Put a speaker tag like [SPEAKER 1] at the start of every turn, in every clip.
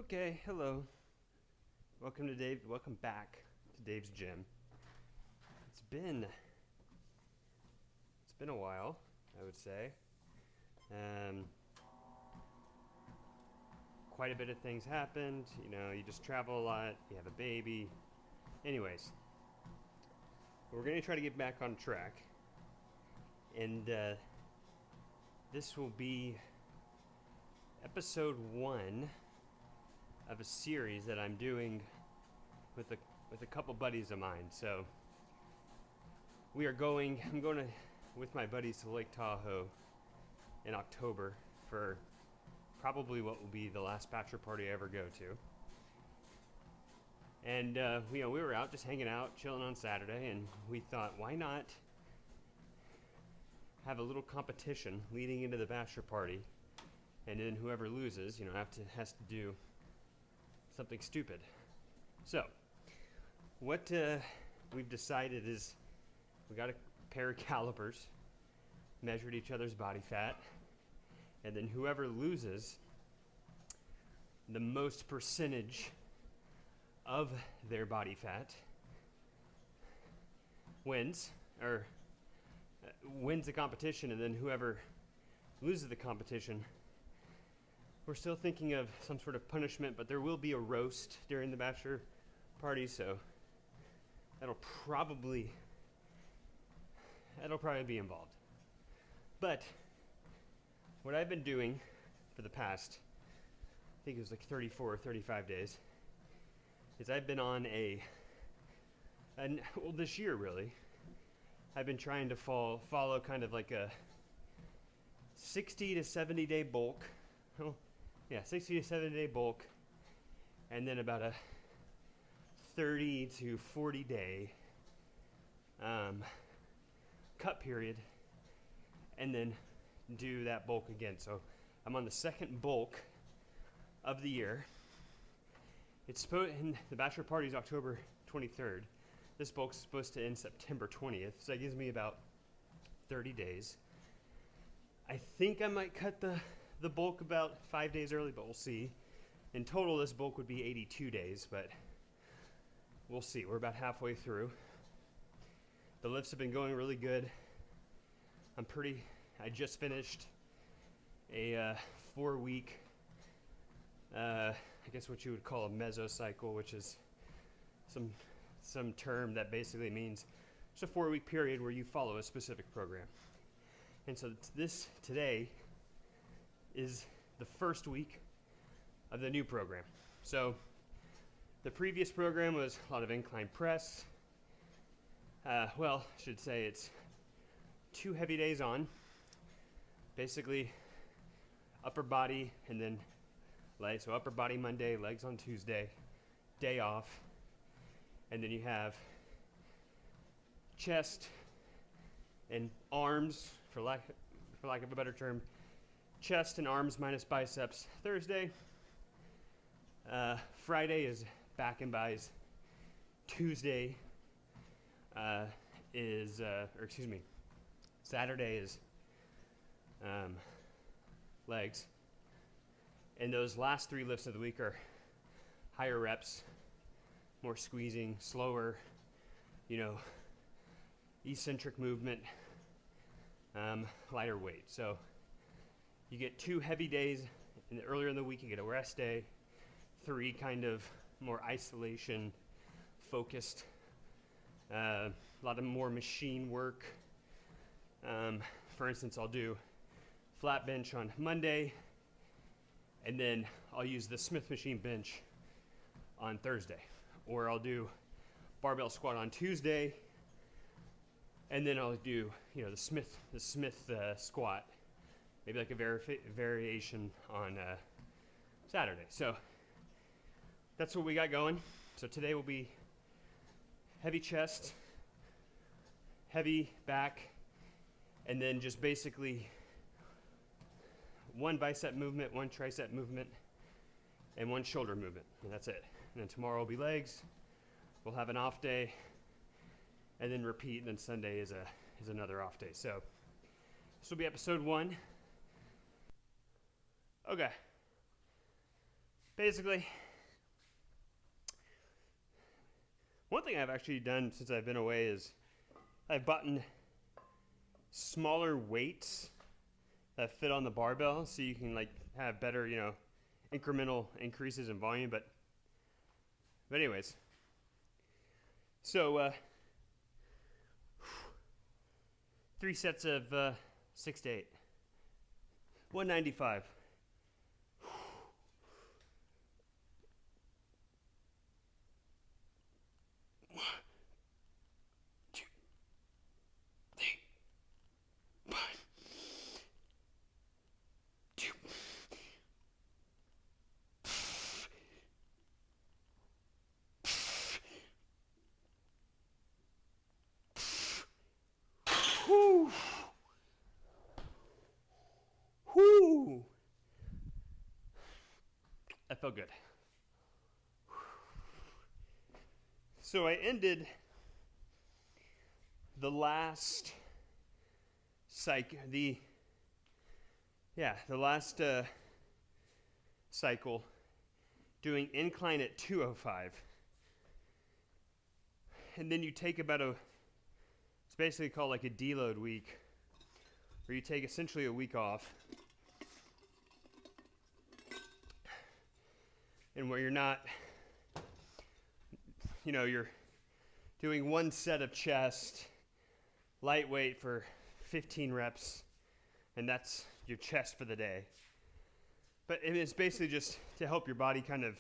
[SPEAKER 1] Okay, hello. Welcome to Dave. Welcome back to Dave's gym. It's been a while, I would say. Um, Quite a bit of things happened. You just travel a lot. You have a baby. Anyways, we're gonna try to get back on track, and this will be episode 1 of a series that I'm doing with a couple buddies of mine. So I'm going to with my buddies to Lake Tahoe in October for probably what will be the last bachelor party I ever go to. And we were out just hanging out, chilling on Saturday, and we thought, why not have a little competition leading into the bachelor party, and then whoever loses, has to do something stupid. So, what we've decided is we got a pair of calipers, measured each other's body fat, and then whoever loses the most percentage of their body fat wins the competition, and then whoever loses the competition, we're still thinking of some sort of punishment, but there will be a roast during the bachelor party, so that'll probably be involved. But what I've been doing for the past, I think it was like 34 or 35 days, is I've been on this year really, I've been trying to follow kind of like a 60 to 70 day bulk. 60 to 70 day bulk, and then about a 30 to 40 day cut period, and then do that bulk again. So I'm on the second bulk of the year. And the bachelor party is October 23rd. This bulk's supposed to end September 20th, so that gives me about 30 days. I think I might cut the bulk about 5 days early, but we'll see. In total, this bulk would be 82 days, but we'll see. We're about halfway through. The lifts have been going really good. I just finished a 4-week, I guess what you would call a mesocycle, which is some term that basically means it's a 4-week period where you follow a specific program. And so today is the first week of the new program. So the previous program was a lot of incline press. I should say it's 2 heavy days on, basically upper body and then legs. So upper body Monday, legs on Tuesday, day off, and then you have chest and arms, for lack of a better term, chest and arms minus biceps Thursday. Friday is back and bis. Tuesday Saturday is legs. And those last 3 lifts of the week are higher reps, more squeezing, slower, eccentric movement, lighter weight. So you get 2 heavy days, and earlier in the week you get a rest day, 3 kind of more isolation focused, a lot of more machine work. For instance, I'll do flat bench on Monday, and then I'll use the Smith machine bench on Thursday, or I'll do barbell squat on Tuesday, and then I'll do the Smith squat, maybe like a variation on Saturday. So that's what we got going. So today will be heavy chest, heavy back, and then just basically 1 bicep movement, 1 tricep movement, and 1 shoulder movement, and that's it. And then tomorrow will be legs. We'll have an off day, and then repeat. And then Sunday is another off day. So this will be episode 1. Okay. basically, one thing I've actually done since I've been away is I've bought smaller weights that fit on the barbell, so you can like have better, incremental increases in volume. But anyways, so 3 sets of 6 to 8, 195. Whew. Whew. That felt good. So I ended the last cycle doing incline at 205. And then you take it's basically called like a deload week, where you take essentially a week off, and where you're not, you're doing 1 set of chest, lightweight for 15 reps, and that's your chest for the day. But it's basically just to help your body kind of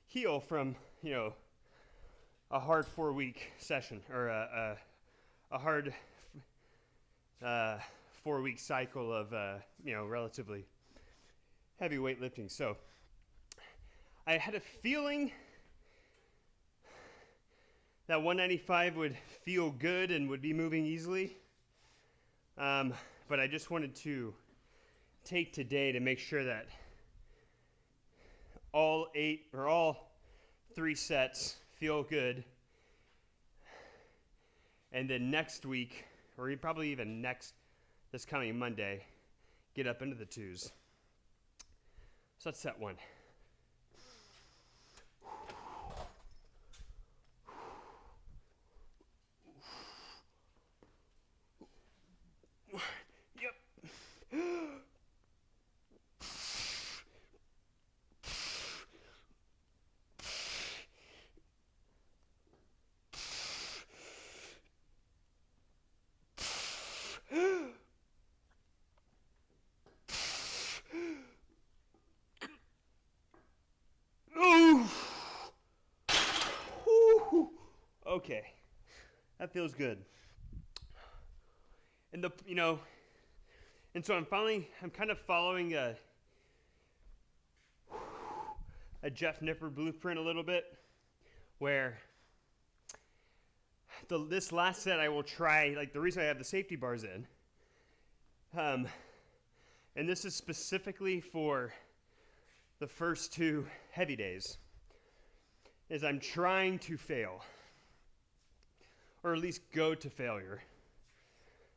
[SPEAKER 1] heal from, a hard 4-week session, or a hard 4-week cycle of, relatively heavy weightlifting. So I had a feeling that 195 would feel good and would be moving easily. But I just wanted to take today to make sure that all 3 sets feel good. And then next week, or probably even this coming Monday, get up into the 2s. So that's set 1. Okay, that feels good. And and so I'm kind of following a Jeff Nipper blueprint a little bit, where this last set I will try, like the reason I have the safety bars in, and this is specifically for the first 2 heavy days, is I'm trying to fail, or at least go to failure,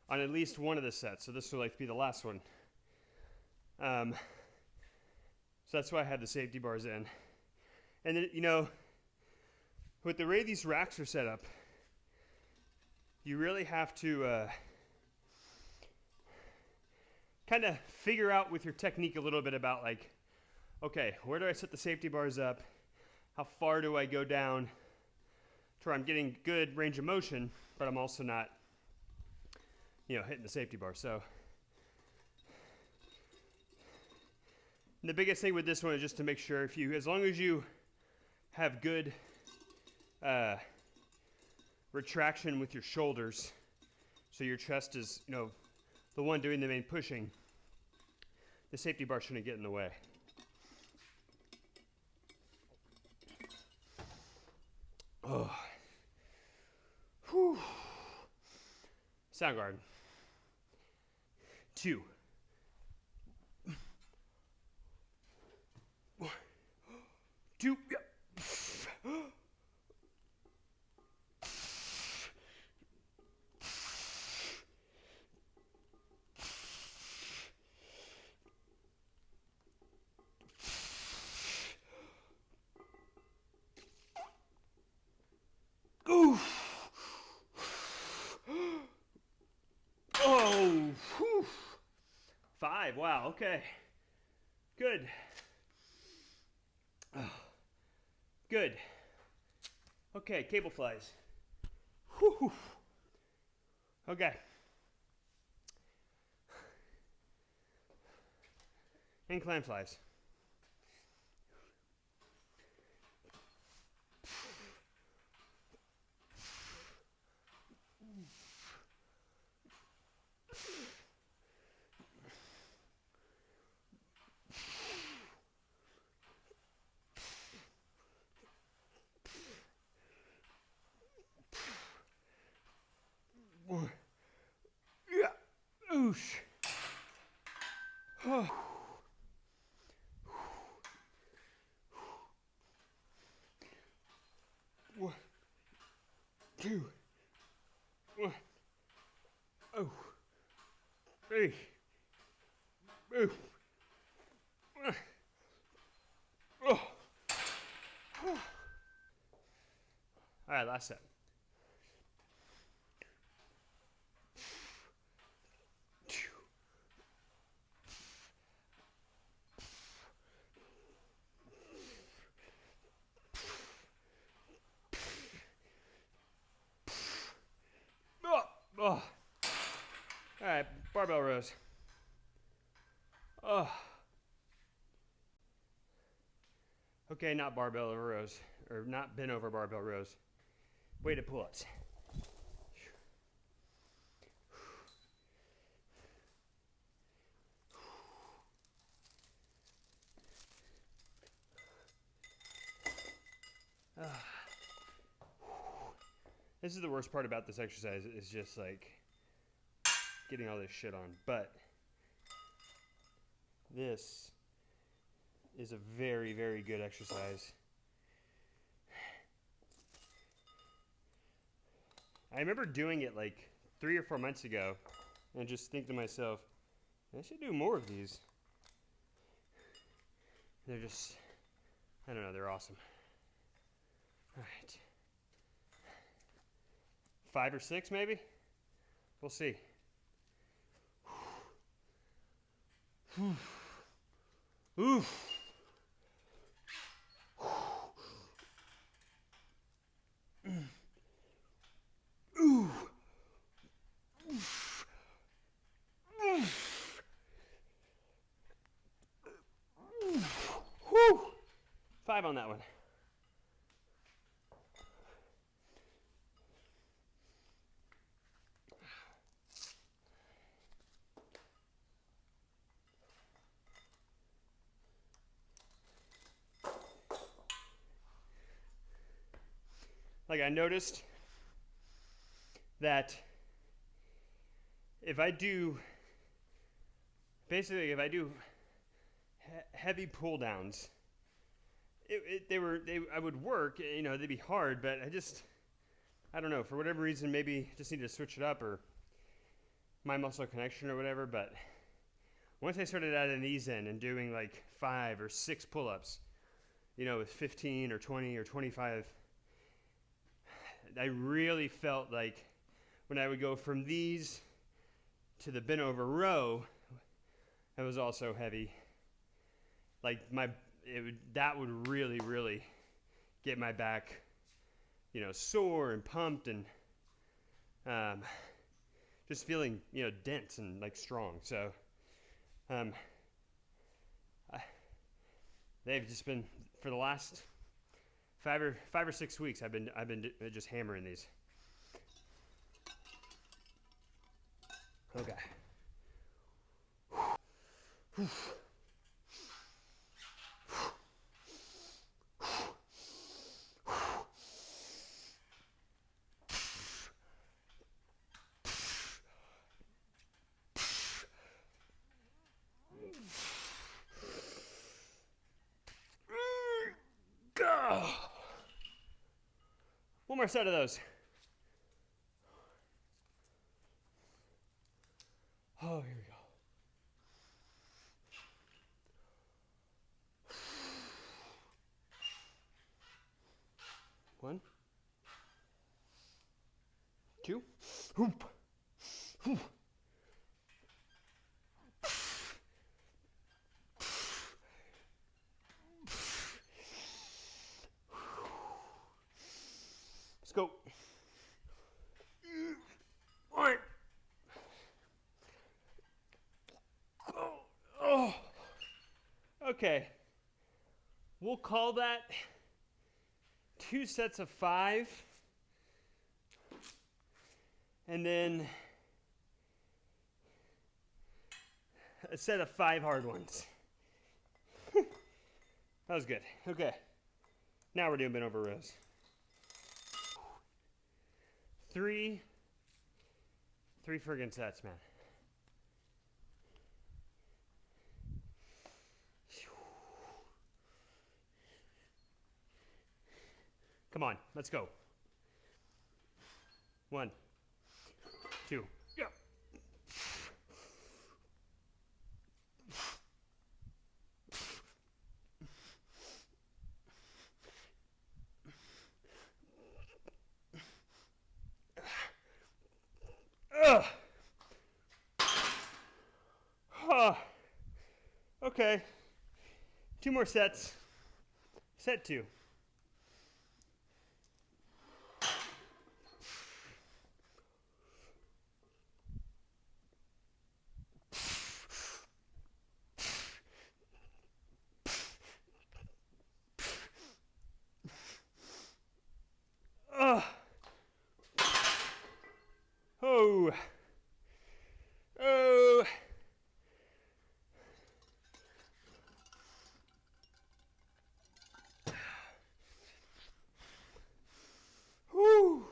[SPEAKER 1] on at least one of the sets. So this will be the last one. So that's why I had the safety bars in. And then, with the way these racks are set up, you really have to kind of figure out with your technique a little bit about okay, where do I set the safety bars up? How far do I go down to where I'm getting good range of motion, but I'm also not, hitting the safety bar. So the biggest thing with this one is just to make sure as long as you have good retraction with your shoulders, so your chest is, the one doing the main pushing, the safety bar shouldn't get in the way. Oh. Whew. Sound guard. 2. 1, 2. Yep. 5. Wow, okay. Good. Oh, good. Okay, cable flies. Whew. Okay. Incline flies. Yeah. Oosh. Oh. 1, 2, 1. Oh. 3. Oh. Oh. All right, last set. Oh. Oh. All right, barbell rows. Oh. Okay, not barbell rows, or not bent over barbell rows. Weighted pull-ups. This is the worst part about this exercise is just like getting all this shit on. But this is a very, very good exercise. I remember doing it like 3 or 4 months ago and just think to myself, I should do more of these. They're just, I don't know, they're awesome. All right. 5 or 6 maybe? We'll see. Oof. Ooh. Whew. 5 on that one. Like I noticed that if I do heavy pull downs, I would work, you know, they'd be hard, but I don't know, for whatever reason, maybe just need to switch it up or my muscle connection or whatever. But once I started adding these in and doing like 5 or 6 pull-ups, you know, with 15 or 20 or 25, I really felt like when I would go from these to the bent over row, that was also heavy. Like that would really get my back, you know, sore and pumped and um, just feeling, you know, dense and like strong. So they've just been for the last 5 or 6 weeks. I've been just hammering these. Okay. One more set of those. Oh, here we go. 1, 2, hoop, hoop. go. 1. Oh. Okay. We'll call that 2 sets of 5. And then a set of 5 hard ones. That was good. Okay. Now we're doing bent over rows. 3 friggin' sets, man. Come on, let's go. 1, 2. Yeah. Okay. 2 more sets. Set 2. Oh. Oh. Whew.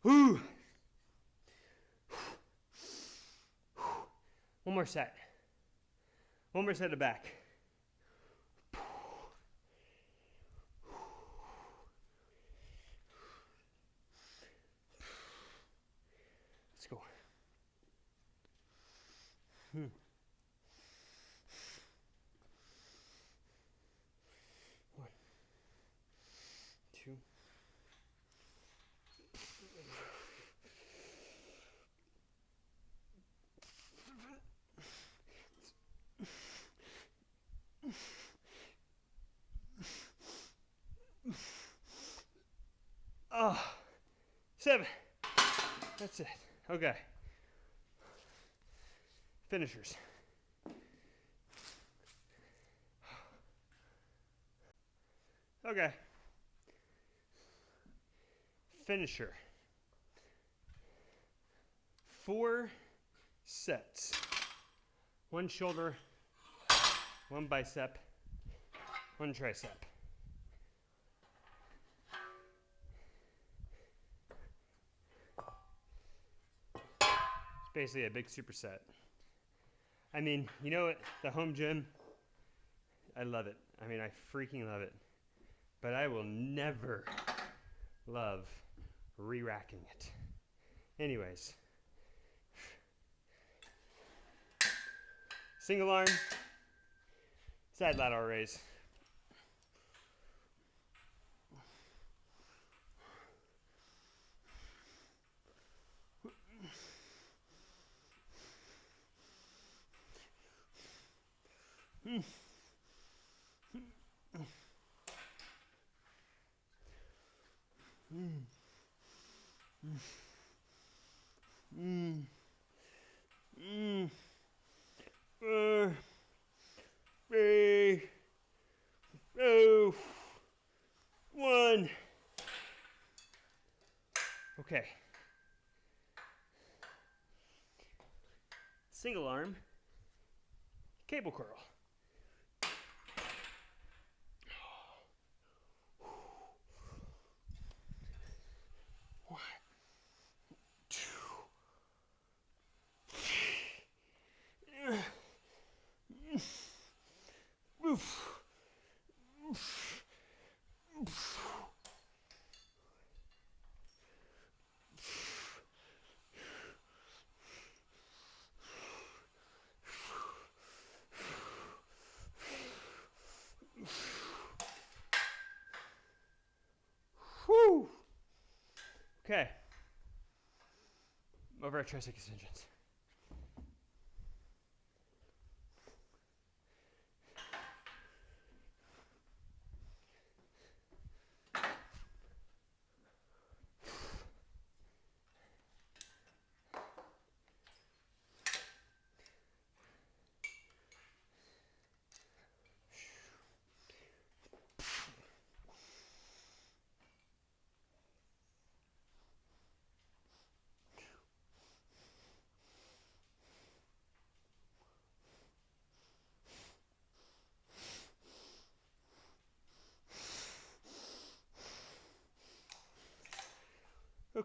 [SPEAKER 1] Whew. One more set. One more set of back. Let's go. 1, 2. Oh, 7. That's it. Okay. Finishers. Okay. Finisher. 4 sets. 1 shoulder, 1 bicep, 1 tricep. It's basically a big superset. I mean, you know what? The home gym, I love it. I mean, I freaking love it. But I will never love re-racking it. Anyways. Single arm, side lateral raise. Three, two, 1. Okay. Single arm, cable curl. 1, 2. Whew. Okay. Over at tricep extensions.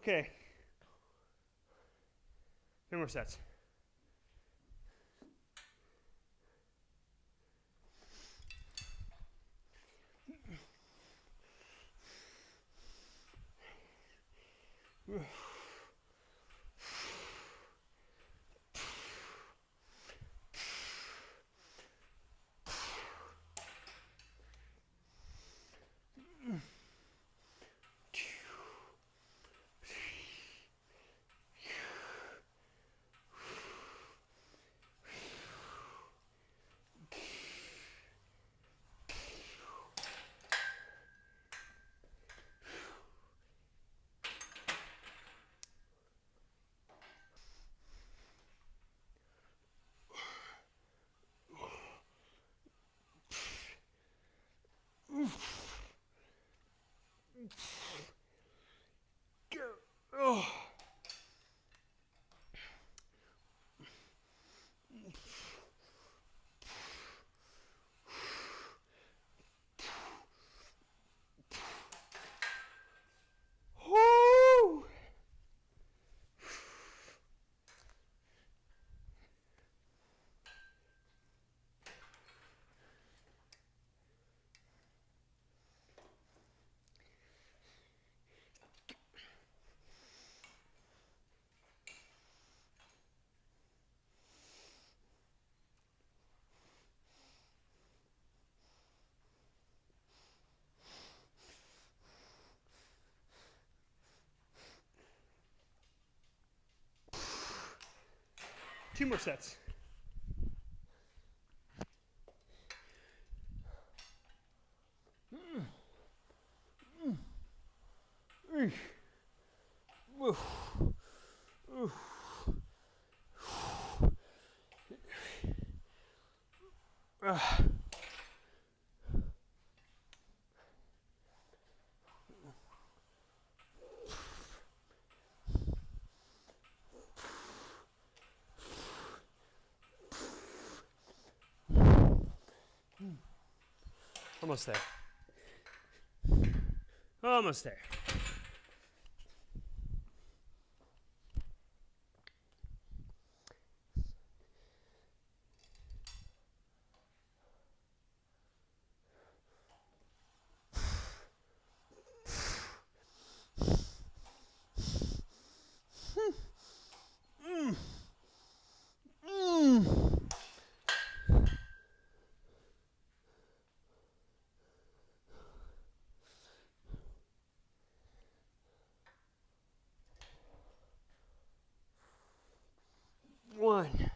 [SPEAKER 1] Okay. 3 more sets. Oh. Woo. 2 more sets. Almost there. Almost there. One.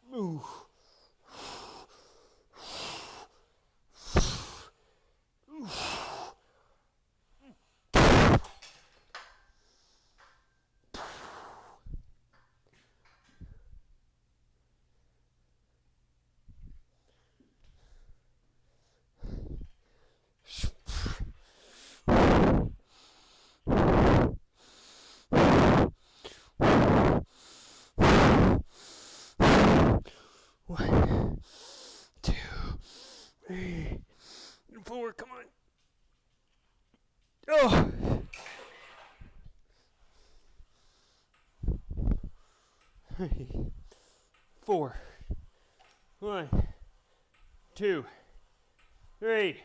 [SPEAKER 1] Move. One, 2, 3, 4. Come on. Oh. 3, 4. 1, 2, 3.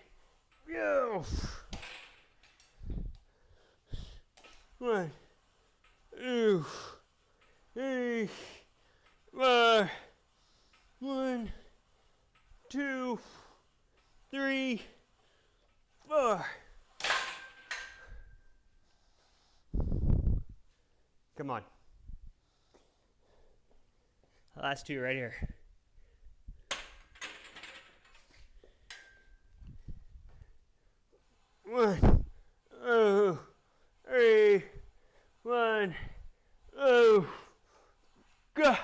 [SPEAKER 1] Go. 1, 2, 3, 4. 1, 2, 3, 4. Come on. Last 2 right here. One, oh, 3, 1, oh, go.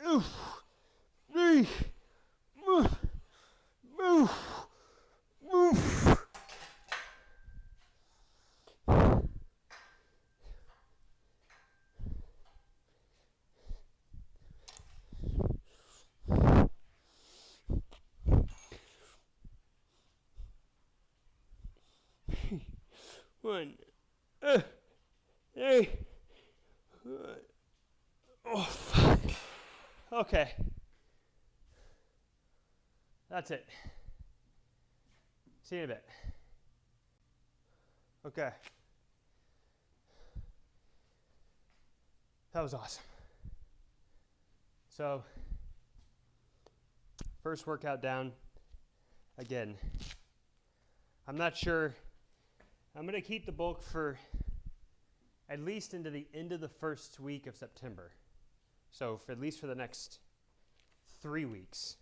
[SPEAKER 1] Oof, 3, move, move, move. 1, 3. Oh, fuck. Okay. That's it. See you in a bit. Okay. That was awesome. So, first workout down. Again, I'm not sure. I'm going to keep the bulk for at least into the end of the first week of September. So, at least for the next 3 weeks,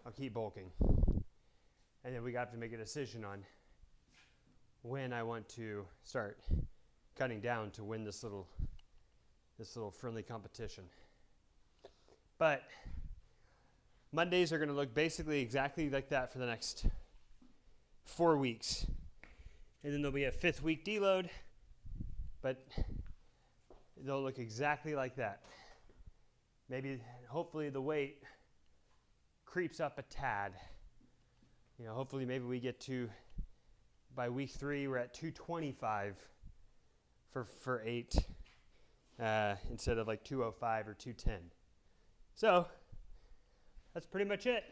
[SPEAKER 1] I'll keep bulking. And then we got to make a decision on when I want to start cutting down to win this little friendly competition. But Mondays are going to look basically exactly like that for the next 4 weeks. And then there'll be a 5th week deload, but they'll look exactly like that. Maybe, hopefully the weight creeps up a tad. You know, hopefully maybe we get to, by week 3, we're at 225 for 8 instead of like 205 or 210. So, that's pretty much it.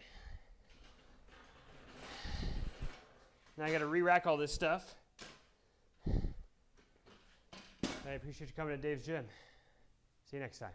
[SPEAKER 1] Now I got to re-rack all this stuff. I appreciate you coming to Dave's Gym. See you next time.